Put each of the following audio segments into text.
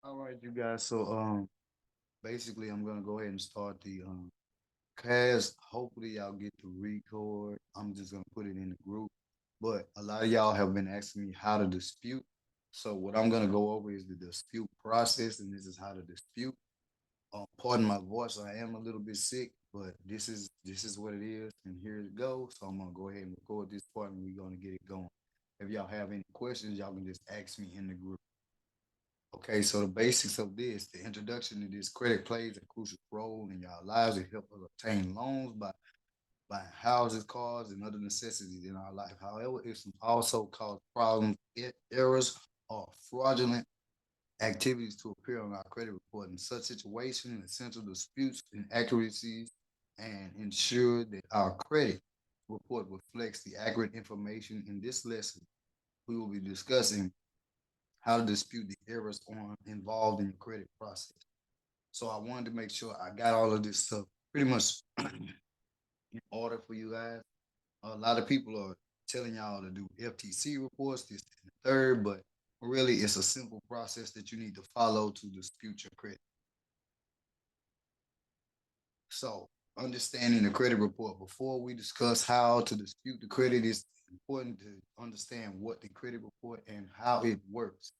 All right, you guys. Basically, I'm gonna go ahead and start the cast. Hopefully, y'all get the record. I'm just gonna put it in the group. But a lot of y'all have been asking me how to dispute. So what I'm gonna go over is the dispute process, and this is how to dispute. Pardon my voice. I am a little bit sick, but this is what it is, and here it goes. So I'm gonna go ahead and record this part, and we're gonna get it going. If y'all have any questions, y'all can just ask me in the group. Okay, so the basics of this, the introduction to this credit plays a crucial role in your lives. It helps us obtain loans by buying houses, cars, and other necessities in our life. However, it can also cause problems, errors, or fraudulent activities to appear on our credit report. In such situations, essential disputes, inaccuracies, and ensure that our credit report reflects the accurate information. In this lesson, we will be discussing how to dispute the errors on involved in the credit process. So I wanted to make sure I got all of this stuff pretty much in order for you guys. A lot of people are telling y'all to do FTC reports, this and the third, but really it's a simple process that you need to follow to dispute your credit. So understanding the credit report before we discuss how to dispute the credit is important to understand what the credit report and how it works.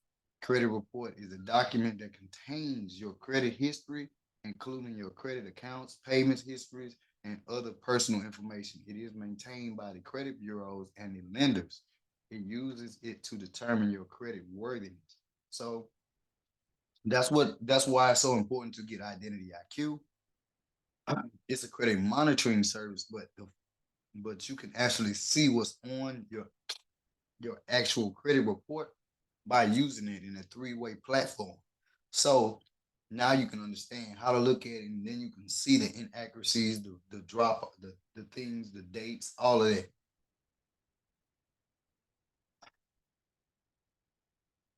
Credit report is a document that contains your credit history, including your credit accounts, payments histories, and other personal information. It is maintained by the credit bureaus and the lenders. It uses it to determine your credit worthiness. So that's why it's so important to get Identity IQ. It's a credit monitoring service, but you can actually see what's on your actual credit report by using it in a three-way platform. So now you can understand how to look at it, and then you can see the inaccuracies, the drop, the things, the dates, all of that.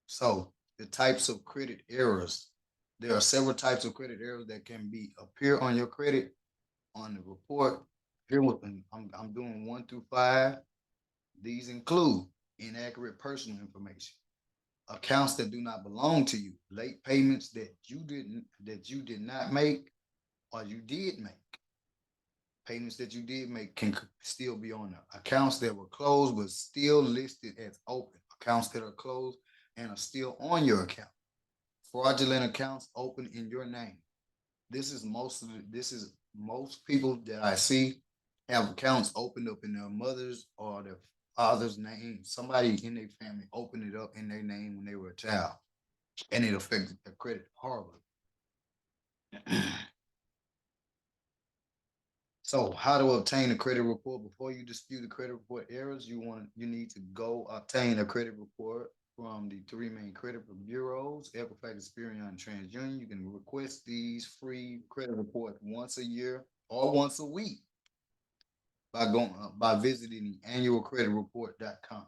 So the types of credit errors. There are several types of credit errors that can be appear on your credit on the report. Here, I'm doing 1 through 5. These include inaccurate personal information, accounts that do not belong to you, late payments that you did not make or you did make. Payments that you did make can still be on there. Accounts that were closed but still listed as open. Accounts that are closed and are still on your account. Fraudulent accounts open in your name. This is most people that I see have accounts opened up in their mother's or their father's name. Somebody in their family opened it up in their name when they were a child, and it affected their credit horribly. So, how to obtain a credit report? Before you dispute the credit report errors, you need to go obtain a credit report from the three main credit bureaus, Equifax, Experian, and TransUnion. You can request these free credit reports once a year or once a week by visiting the annualcreditreport.com.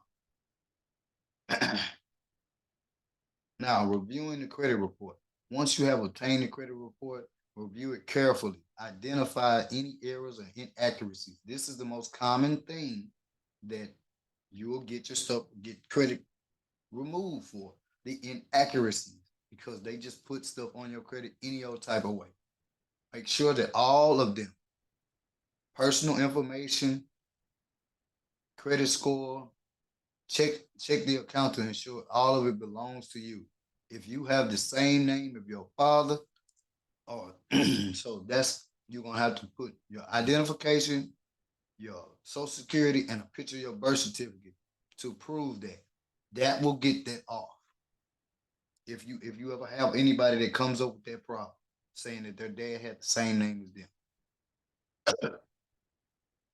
Now, reviewing the credit report. Once you have obtained the credit report, review it carefully. Identify any errors or inaccuracies. This is the most common thing that you will get credit removed for the inaccuracies because they just put stuff on your credit any old type of way. Make sure that all of them, personal information, credit score, check the account to ensure all of it belongs to you. If you have the same name of your father, or so that's you're gonna have to put your identification, your social security, and a picture of your birth certificate to prove that. That will get that off. If you ever have anybody that comes up with that problem, saying that their dad had the same name as them.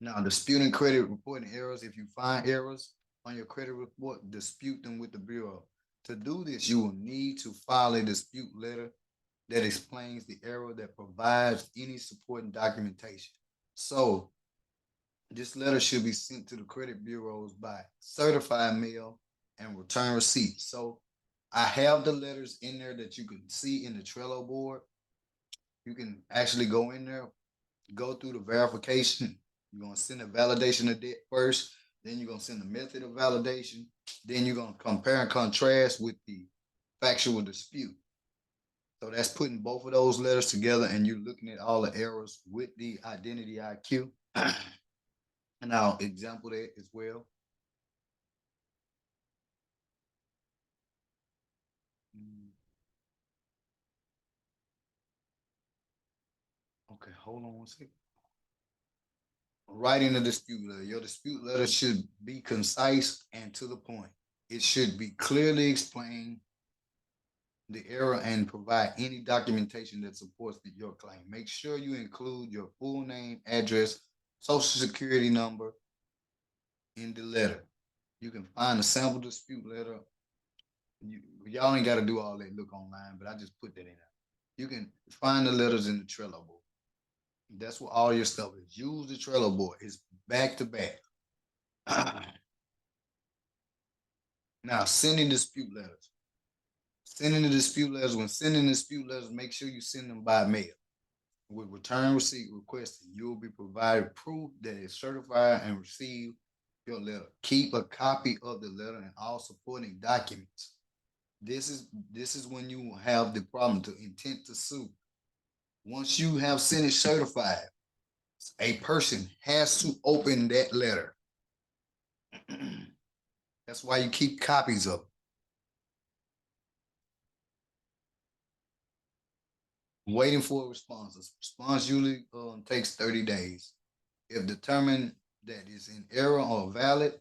Now, disputing credit reporting errors. If you find errors on your credit report, dispute them with the bureau. To do this, you will need to file a dispute letter that explains the error that provides any supporting documentation. So, this letter should be sent to the credit bureaus by certified mail and return receipt. So, I have the letters in there that you can see in the Trello board. You can actually go in there, go through the verification. You're gonna send a validation of debt first, then you're gonna send the method of validation, then you're gonna compare and contrast with the factual dispute. So that's putting both of those letters together and you're looking at all the errors with the identity IQ. And I'll example that as well. Mm, okay, hold on one second. Writing a dispute letter. Your dispute letter should be concise and to the point. It should be clearly explain the error and provide any documentation that supports your claim. Make sure you include your full name, address, social security number in the letter. You can find a sample dispute letter. Y'all ain't got to do all that look online, but I just put that in there. You can find the letters in the Trello board. That's what all your stuff is. Use the Trello board. It's back to back. Now, sending dispute letters. Sending the dispute letters. When sending dispute letters, make sure you send them by mail. With return receipt requested, you will be provided proof that it's certified and received your letter. Keep a copy of the letter and all supporting documents. This is when you have the problem to intent to sue. Once you have sent it certified, a person has to open that letter. That's why you keep copies of it. Waiting for a response. A response usually takes 30 days. If determined that it's in error or valid,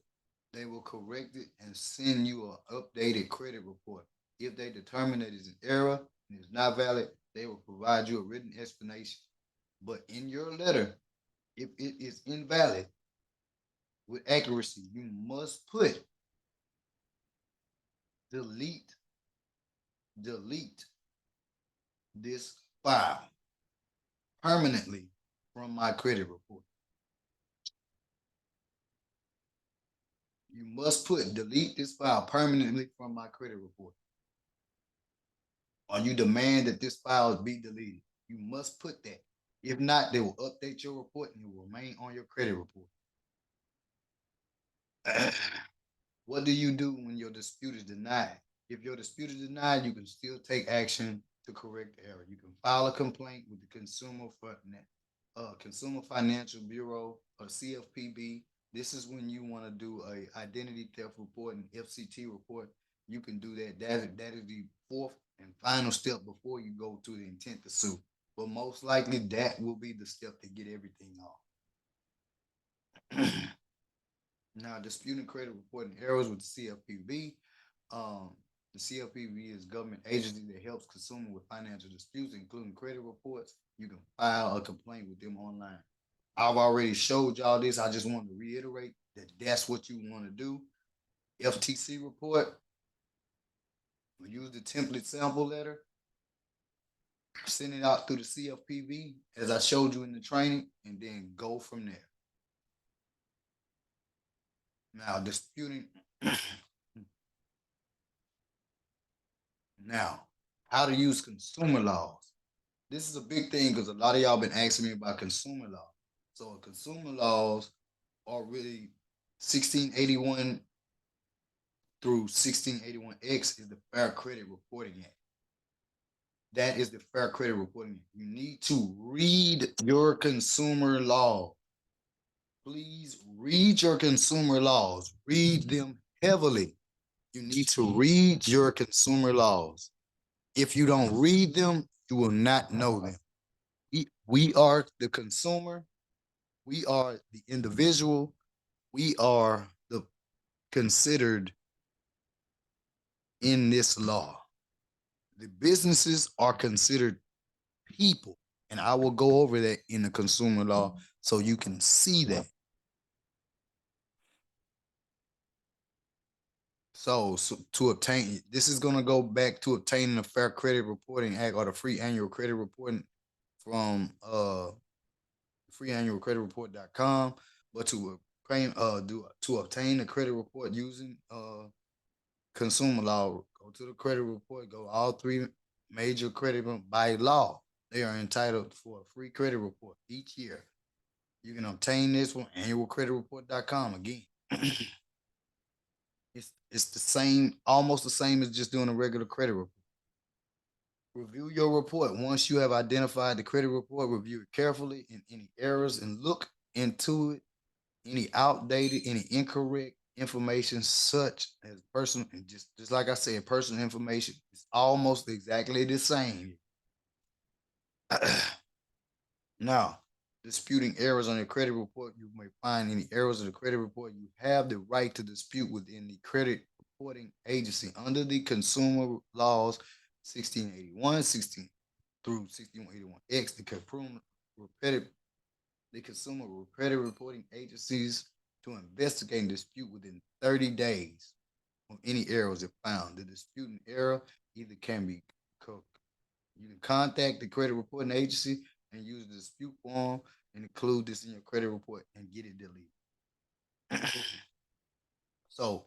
they will correct it and send you an updated credit report. If they determine that it's an error and it's not valid, they will provide you a written explanation. But in your letter, if it is invalid with accuracy, you must put delete, delete this file permanently from my credit report. You must put delete this file permanently from my credit report. Or you demand that this file be deleted. You must put that. If not, they will update your report and it will remain on your credit report. What do you do when your dispute is denied? If your dispute is denied, you can still take action to correct the error. You can file a complaint with the Consumer Financial Bureau or CFPB. This is when you want to do a identity theft report and FCT report. You can do that. That is the fourth and final step before you go to the intent to sue. But most likely that will be the step to get everything off. Now, disputing credit reporting errors with the CFPB. Um, the CFPB is a government agency that helps consumers with financial disputes, including credit reports. You can file a complaint with them online. I've already showed y'all this. I just want to reiterate that that's what you want to do. FTC report. Use the template sample letter. Send it out through the CFPB as I showed you in the training, and then go from there. Now, disputing. Now, how to use consumer laws. This is a big thing because a lot of y'all been asking me about consumer law. So consumer laws are really 1681 through 1681X is the Fair Credit Reporting Act. That is the Fair Credit Reporting Act. You need to read your consumer law. Please read your consumer laws. Read them heavily. You need to read your consumer laws. If you don't read them, you will not know them. We are the consumer. We are the individual. We are the considered in this law. The businesses are considered people. And I will go over that in the consumer law so you can see that. So to obtain, this is going to go back to obtaining the Fair Credit Reporting Act or the free annual credit reporting from freeannualcreditreport.com. But to obtain the credit report using consumer law, go to the credit report, go all three major credit by law. They are entitled for a free credit report each year. You can obtain this from annualcreditreport.com again. It's the same, almost the same as just doing a regular credit report. Review your report. Once you have identified the credit report, review it carefully and any errors and look into it, any outdated, any incorrect information, such as personal, and just like I said, personal information is almost exactly the same. Now, disputing errors on your credit report, you may find any errors in the credit report. You have the right to dispute within the credit reporting agency under the consumer laws 1681, 16 through 6181X, the consumer credit reporting agencies to investigate and dispute within 30 days of any errors if found. The disputing error either can be you can contact the credit reporting agency and use the dispute form and include this in your credit report and get it deleted. So,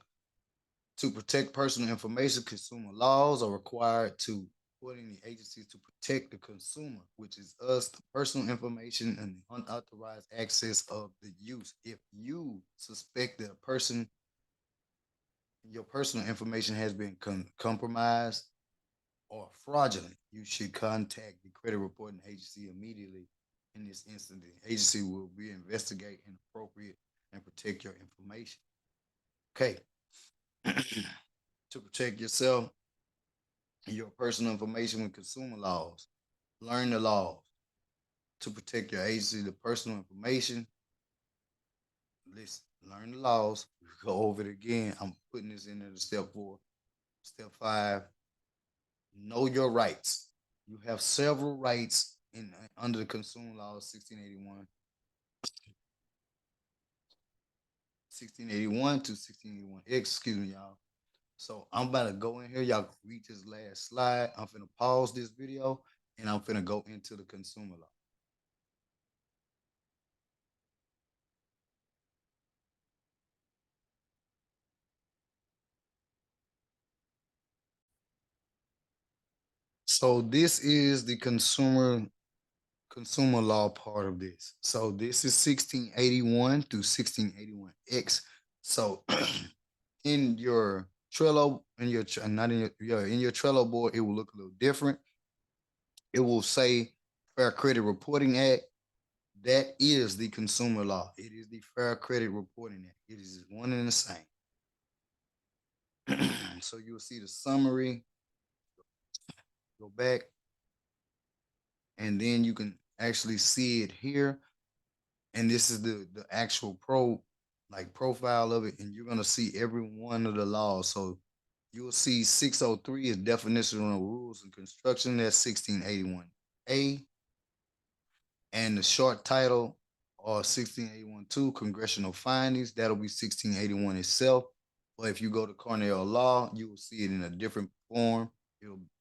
to protect personal information, consumer laws are required to reporting the agencies to protect the consumer, which is us, the personal information and the unauthorized access of the use. If you suspect that a person, your personal information has been compromised or fraudulent, you should contact the credit reporting agency immediately. In this instance, the agency will investigate and appropriate and protect your information. Okay. To protect yourself and your personal information with consumer laws, learn the laws. To protect your agency, the personal information, listen, learn the laws. Go over it again. I'm putting this in there to step 4. Step 5, know your rights. You have several rights in under the consumer laws 1681 to 1681. Excuse me, y'all. So I'm about to go in here. Y'all can read this last slide. I'm finna pause this video and I'm finna go into the consumer law. So this is the consumer law part of this. So this is 1681 through 1681X. So in your Trello, in your not in your in your Trello board, it will look a little different. It will say Fair Credit Reporting Act. That is the consumer law. It is the Fair Credit Reporting Act. It is one and the same. So you'll see the summary. Go back, and then you can actually see it here. And this is the actual profile of it, and you're gonna see every one of the laws. So you'll see 603 is definitional rules and construction. That's 1681A, and the short title or 1681-2 congressional findings. That'll be 1681 itself. But if you go to Cornell Law, you will see it in a different form.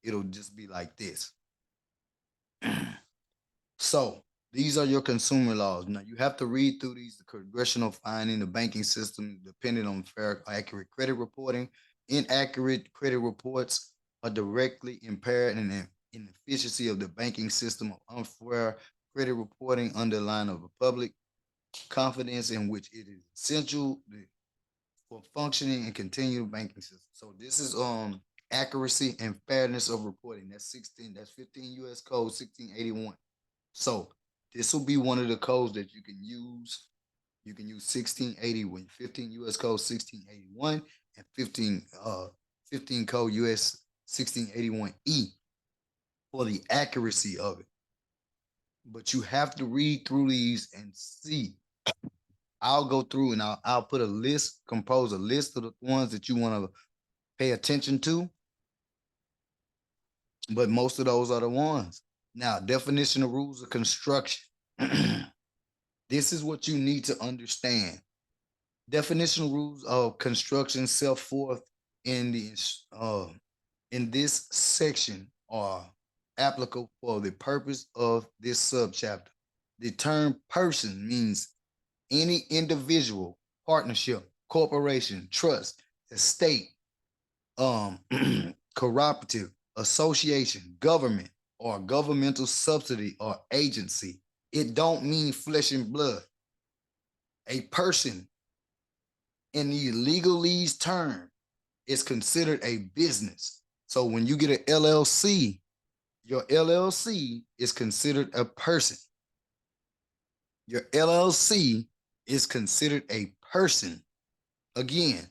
It'll just be like this. So these are your consumer laws. Now you have to read through these, the congressional finding, the banking system, depending on fair, accurate credit reporting. Inaccurate credit reports are directly impaired in the inefficiency of the banking system of unfair credit reporting underline of the public confidence in which it is essential for functioning and continued banking system. So this is accuracy and fairness of reporting. That's 15 US code 1681. So this will be one of the codes that you can use. You can use 1680 with 15 US code 1681 and 15 code US 1681E for the accuracy of it. But you have to read through these and see. I'll go through and I'll put a list, compose a list of the ones that you want to pay attention to. But most of those are the ones. Now, definition of rules of construction. This is what you need to understand. Definitional rules of construction set forth in the in this section are applicable for the purpose of this subchapter. The term person means any individual, partnership, corporation, trust, estate, um, cooperative, association, government, or governmental subsidy or agency. It don't mean flesh and blood. A person in the legalese term is considered a business. So when you get an LLC, Your LLC is considered a person. Your LLC is considered a person. Again,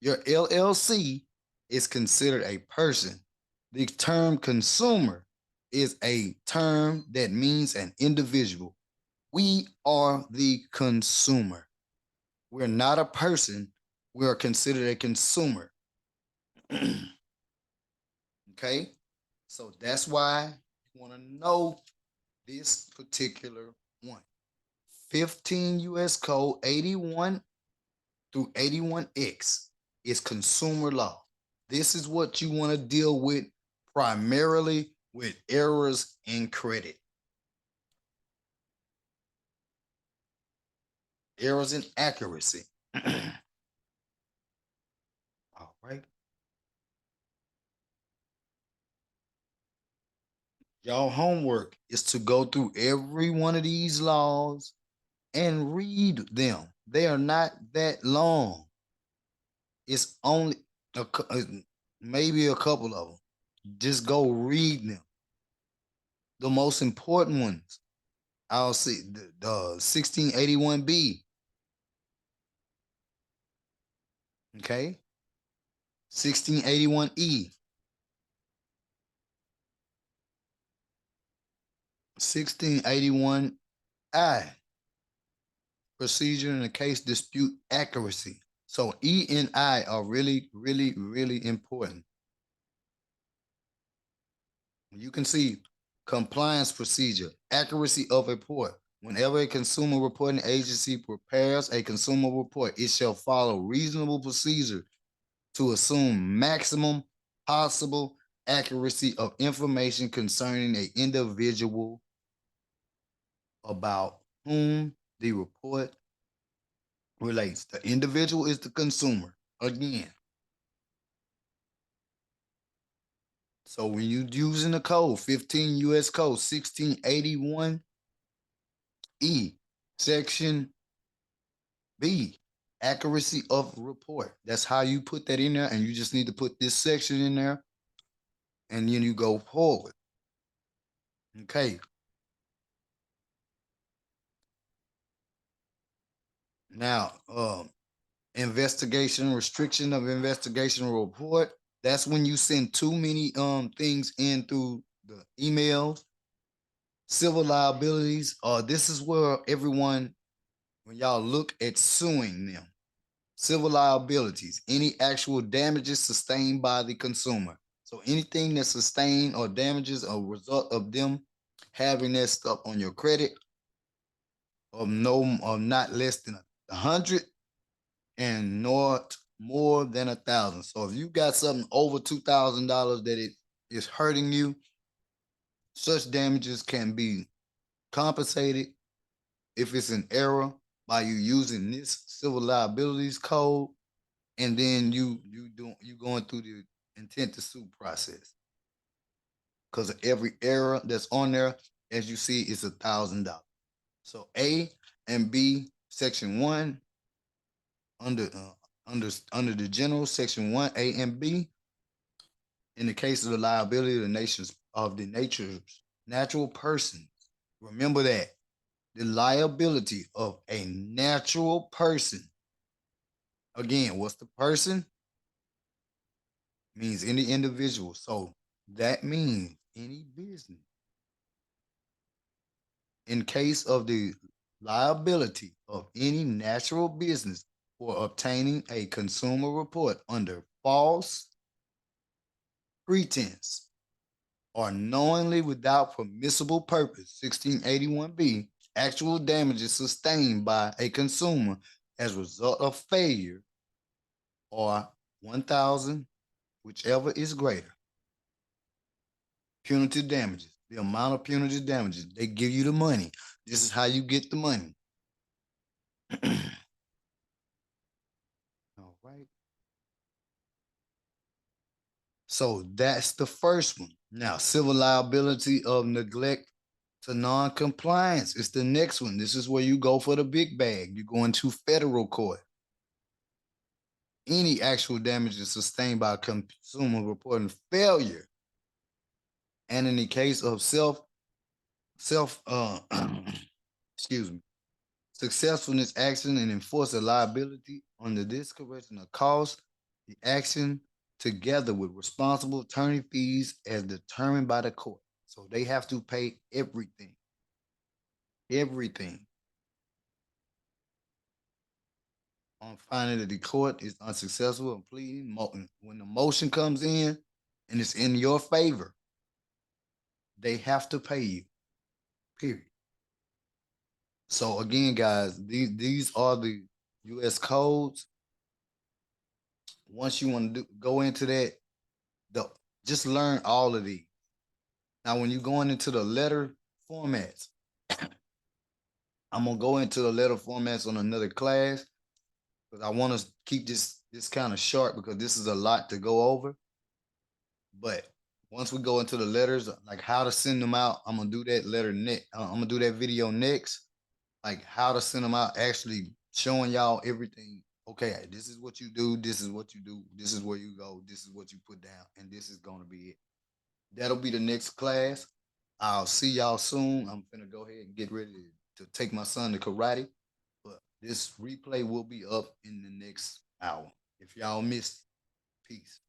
your LLC is considered a person. The term consumer is a term that means an individual. We are the consumer. We're not a person. We are considered a consumer. Okay? So that's why you want to know this particular one. 15 US Code 81 through 81X is consumer law. This is what you want to deal with primarily with errors in credit. Errors in accuracy. All right. Y'all homework is to go through every one of these laws and read them. They are not that long. It's only maybe a couple of them. Just go read them. The most important ones. I'll see the 1681B. Okay. 1681E. 1681I. Procedure in a case dispute accuracy. So E and I are really, really, really important. You can see compliance procedure, accuracy of a report. Whenever a consumer reporting agency prepares a consumer report, it shall follow reasonable procedure to assume maximum possible accuracy of information concerning an individual about whom the report relates. The individual is the consumer. Again, so when you're using the code, 15 US Code 1681E, Section B, accuracy of report. That's how you put that in there, and you just need to put this section in there, and then you go forward. Okay. Now, investigation restriction of investigation report. That's when you send too many things in through the emails. Civil liabilities. This is where everyone, when y'all look at suing them, civil liabilities, any actual damages sustained by the consumer. So anything that sustained or damages a result of them having that stuff on your credit of not less than 100 and not more than 1,000. So if you got something over $2,000 that it is hurting you, such damages can be compensated if it's an error by you using this civil liabilities code, and then you going through the intent to sue process. Because of every error that's on there, as you see, it's $1,000. So A and B, section 1, under the general, section 1A and B, in the case of the liability of the nature's natural persons. Remember that the liability of a natural person. Again, what's the person? Means any individual. So that means any business. In case of the liability of any natural business for obtaining a consumer report under false pretense or knowingly without permissible purpose, 1681B, actual damages sustained by a consumer as a result of failure, or 1,000, whichever is greater. Punitive damages, the amount of punitive damages, they give you the money. This is how you get the money. All right. So that's the first one. Now, civil liability of neglect to non-compliance is the next one. This is where you go for the big bag. You go into federal court. Any actual damages sustained by consumer reporting failure And in the case of self excuse me, successfulness action and enforce a liability under this correction of cost, the action together with responsible attorney fees as determined by the court. So they have to pay everything. Everything. On finding that the court is unsuccessful in pleading, when the motion comes in and it's in your favor, they have to pay you. Period. So again, guys, these are the U.S. codes. Once you want to go into that, the just learn all of these. Now, when you're going into the letter formats, I'm gonna go into the letter formats on another class because I want to keep this kind of short because this is a lot to go over. But once we go into the letters, like how to send them out, I'm gonna do that letter next. I'm gonna do that video next, like how to send them out, actually showing y'all everything. Okay, this is what you do. This is what you do. This is where you go. This is what you put down, and this is gonna be it. That'll be the next class. I'll see y'all soon. I'm gonna go ahead and get ready to take my son to karate. But this replay will be up in the next hour. If y'all missed it, peace.